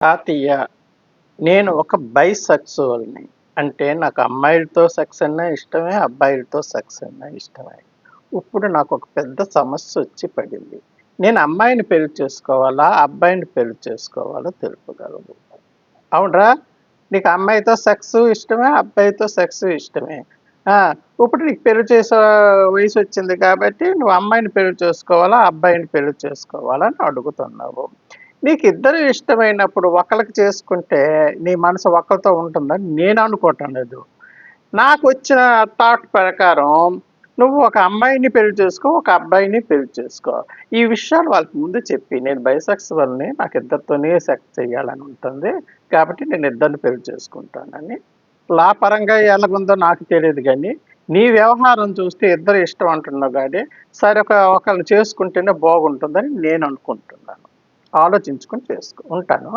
తాతయ్య, నేను ఒక బైసెక్సువల్‌ని. అంటే నాకు అమ్మాయిలతో సెక్స్ అన్నా ఇష్టమే, అబ్బాయిలతో సెక్స్ అన్నా ఇష్టమే. ఇప్పుడు నాకొక పెద్ద సమస్యొచ్చి పడింది. నేను అమ్మాయిని పెళ్లి చేసుకోవాలా? అబ్బాయిని పెళ్లి చేసుకోవాలో తెలుపగలవు. అవునురా! నీకు అమ్మాయితో సెక్సు ఇష్టమే, అబ్బాయితో సెక్సు ఇష్టమే. ఆ! ఇప్పుడు నీకు పెళ్లి చేసే వయసొచ్చింది కాబట్టి నువ్వు అమ్మాయిని పెళ్లి చేసుకోవాలా? అబ్బాయిని పెళ్లి చేసుకోవాలా? అని అడుగుతున్నావు. నీకిద్దరు ఇష్టమైనప్పుడు ఒకళ్ళకి చేసుకుంటే నీ మనసు ఒకళ్ళతో ఉంటుందని నేను అనుకోవటం లేదు. నాకొచ్చిన థాట్ ప్రకారం నువ్వు ఒక అమ్మాయిని పెళ్లి చేసుకో, ఒక అబ్బాయిని పెళ్లి చేసుకో. ఈ విషయాలు వాళ్ళకి ముందు చెప్పి నేను బైసెక్సువల్‌ని నాకు ఇద్దరితోనే సెక్స్ చేయాలని ఉంటుంది. కాబట్టి నేను ఇద్దరిని పెళ్లి చేసుకుంటానని. లా పరంగా ఎలాగుందో నాకు తెలీదు గానీ, నీ వ్యవహారం చూస్తే ఇద్దరు ఇష్టం అంటున్నావు గానీ, సరే ఒకళ్ళని చేసుకుంటేనే బాగుంటుందని నేను అనుకుంటున్నాను. ఆలోచించుకొని చేసుకో. ఉంటాను.